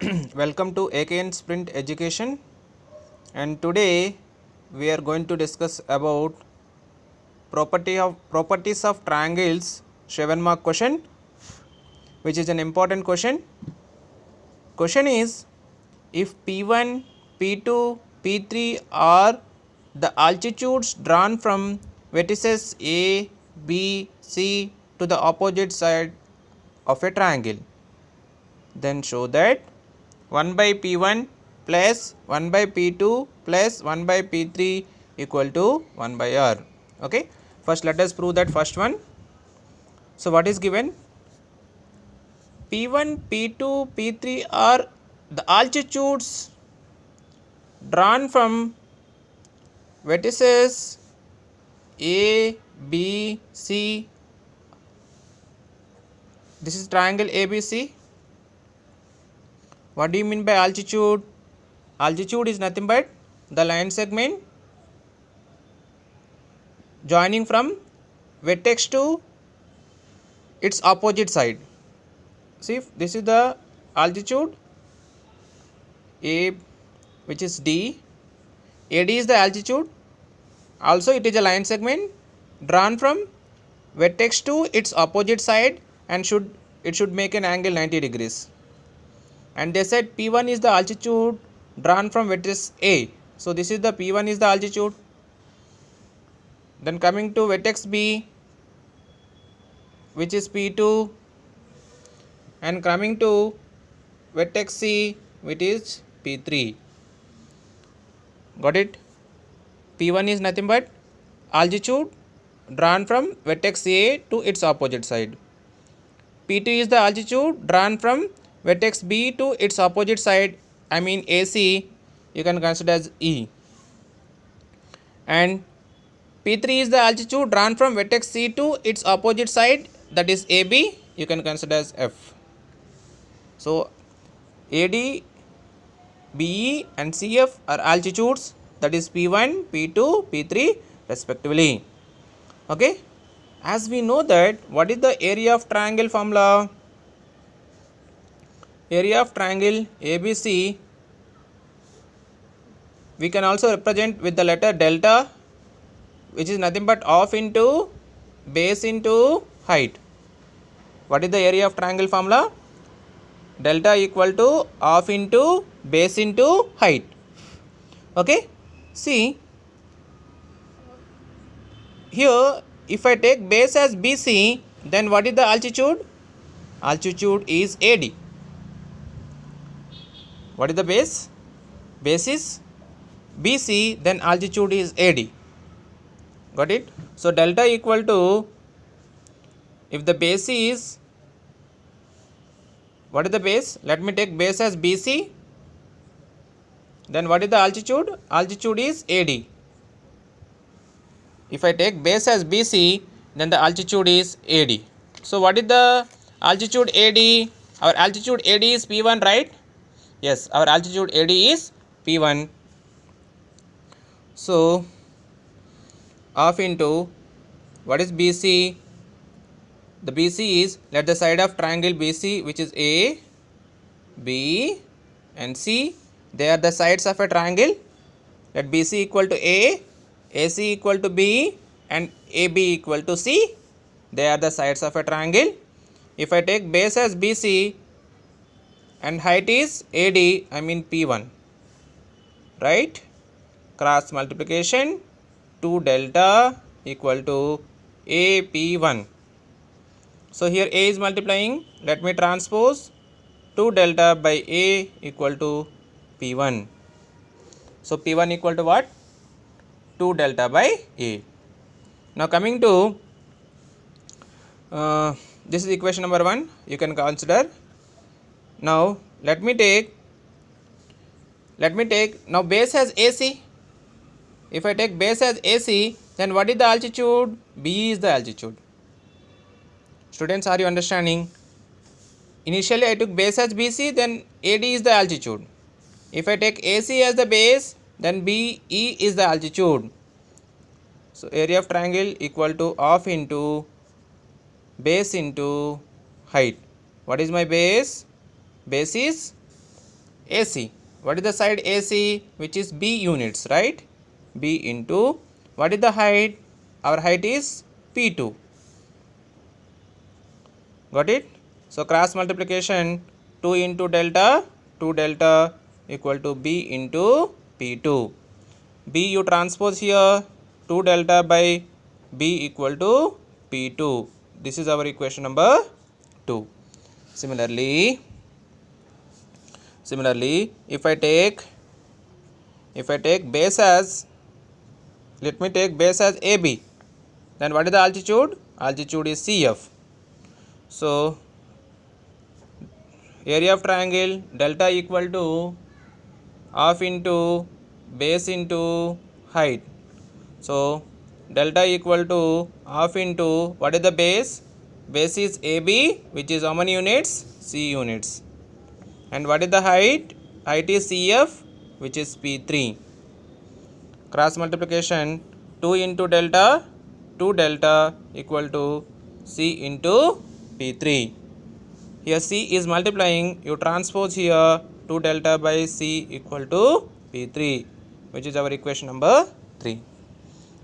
Welcome to AKN Sprint Education, and today we are going to discuss about properties of triangles 7 mark question, which is an important question. Question is, if P1, P2, P3 are the altitudes drawn from vertices A, B, C to the opposite side of a triangle, then show that 1 by P1 plus 1 by P2 plus 1 by P3 equal to 1 by R. Okay. First let us prove that first one. So what is given? P1, P2, P3 are the altitudes drawn from vertices A, B, C. This is triangle ABC. What do you mean by altitude? Altitude is nothing but the line segment joining from vertex to its opposite side. See, this is the altitude A, which is D. AD is the altitude. Also it is a line segment drawn from vertex to its opposite side, and it should make an angle 90 degrees. And they said P1 is the altitude drawn from vertex A. So this is the P1 is the altitude. Then coming to vertex B, which is P2, and coming to vertex C, which is P3. Got it? P1 is nothing but altitude drawn from vertex A to its opposite side. P2 is the altitude drawn from vertex B to its opposite side, I mean AC, you can consider as E. And P3 is the altitude drawn from vertex C to its opposite side, that is AB, you can consider as F. So AD, BE and CF are altitudes, that is P1, P2, P3 respectively. Okay. As we know that, what is the area of triangle formula? Area of triangle ABC we can also represent with the letter delta, which is nothing but half into base into height. What is the area of triangle formula? Delta equal to half into base into height. Okay. See, here if I take base as BC, then what is the altitude? Altitude is AD. What is the base? Base is BC, then altitude is AD. Got it? So delta equal to, if the base is, what is the base? Let me take base as BC. Then what is the altitude? Altitude is AD. If I take base as BC, then the altitude is AD. So what is the altitude AD? Our altitude AD is P1, right? Yes, our altitude AD is P1. So half into, what is BC? The BC is, let the side of triangle BC, which is A, B and C, they are the sides of a triangle. Let BC equal to A, AC equal to B and AB equal to C. They are the sides of a triangle. If I take base as BC and height is AD, I mean P1, right? Cross multiplication, 2 delta equal to AP1. So here A is multiplying, let me transpose 2 delta by A equal to P1. So P1 equal to what? 2 delta by A. Now coming to this is equation number 1, you can consider. Now let me take now base as AC. If I take base as AC, then what is the altitude? B is the altitude. Students, are you understanding? Initially I took base as BC, then AD is the altitude. If I take AC as the base, then BE is the altitude. So area of triangle equal to half into base into height. What is my base? Base is AC. What is the side AC? Which is B units, right? B into, what is the height? Our height is P2. Got it? So cross multiplication, 2 into delta, 2 delta equal to B into P2. B you transpose here, 2 delta by B equal to P2. This is our equation number 2. Similarly, if I take base as, let me take base as AB, then what is the altitude? Altitude is CF. So area of triangle delta equal to half into base into height. So delta equal to half into, what is the base? Base is AB, which is how many units? C units. And what is the height? Height is CF, which is P3. Cross multiplication, 2 into delta, 2 delta equal to C into P3. Here C is multiplying, you transpose here 2 delta by C equal to P3, which is our equation number 3.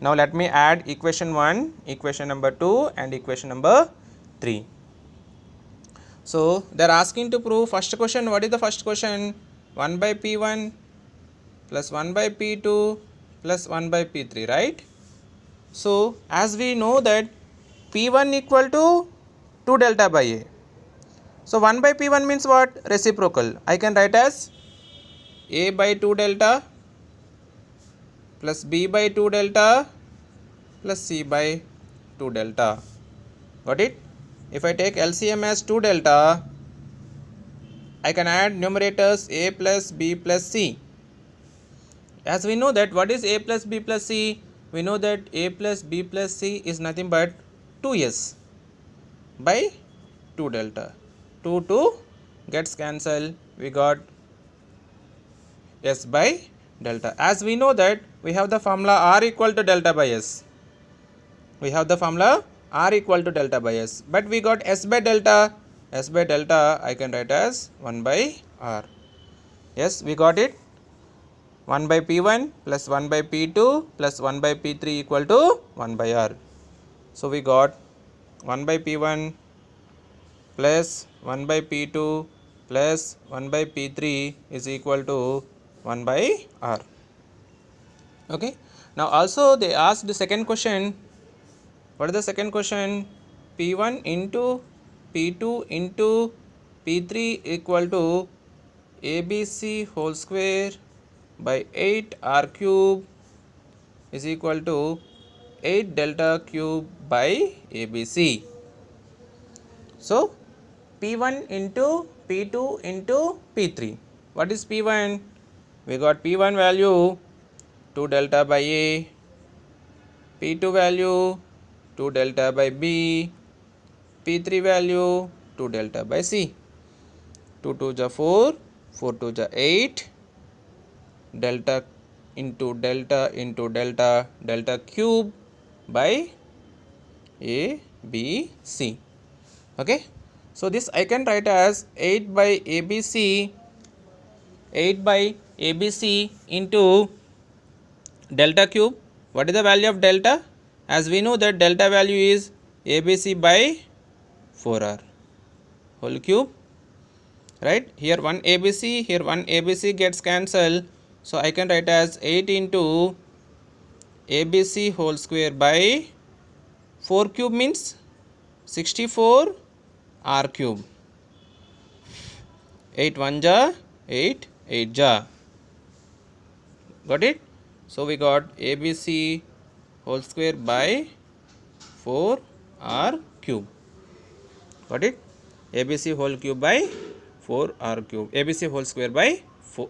Now let me add equation 1, equation number 2 and equation number 3. So they are asking to prove first question. What is the first question? 1 by P1 plus 1 by P2 plus 1 by P3, right? So as we know that P1 equal to 2 delta by A. So 1 by P1 means what? Reciprocal. I can write as A by 2 delta plus B by 2 delta plus C by 2 delta. Got it? If I take LCM as 2 delta, I can add numerators A plus B plus C. As we know that what is A plus B plus C? We know that A plus B plus C is nothing but 2S by 2 delta. 2 gets cancelled, we got S by delta. As we know that we have the formula R equal to delta by S. We have the formula R equal to delta by S. But we got S by delta. S by delta I can write as 1 by R. Yes, we got it. 1 by P1 plus 1 by P2 plus 1 by P3 equal to 1 by R. So we got 1 by P1 plus 1 by P2 plus 1 by P3 is equal to 1 by R. Okay. Now also they asked the second question. What is the second question? P1 into P2 into P3 equal to ABC whole square by 8 R cube is equal to 8 delta cube by ABC. So P1 into P2 into P3. What is P1? We got P1 value 2 delta by A, P2 value 2 delta by B, P3 value 2 delta by C. 2 2 ja 4, 4 2 ja 8, delta into delta into delta, delta cube by A, B, C. Okay. So this I can write as 8 by ABC, 8 by ABC into delta cube. What is the value of delta? As we know that delta value is ABC by 4R whole cube, right? Here 1 ABC, here 1 ABC gets cancelled. So I can write as 8 into ABC whole square by 4 cube means 64 R cube. 8 1 ja 8, 8 ja. Got it? So we got ABC whole square by 4 R cube. Got it? ABC whole cube by 4 R cube. ABC whole square by 4,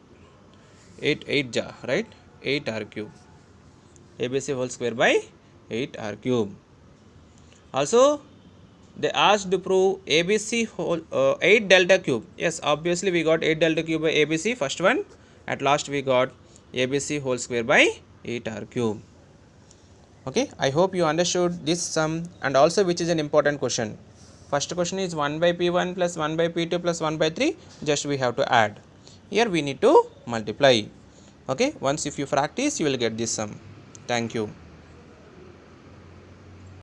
8 8 ja, right? 8 R cube. ABC whole square by 8 R cube. Also they asked to prove ABC whole 8 delta cube. Yes, obviously we got 8 delta cube by ABC, first one. At last we got ABC whole square by 8 R cube. Okay, I hope you understood this sum, and also which is an important question. First question is 1 by P1 plus 1 by P2 plus 1 by 3, just we have to add. Here we need to multiply. Okay, once if you practice, you will get this sum. Thank you.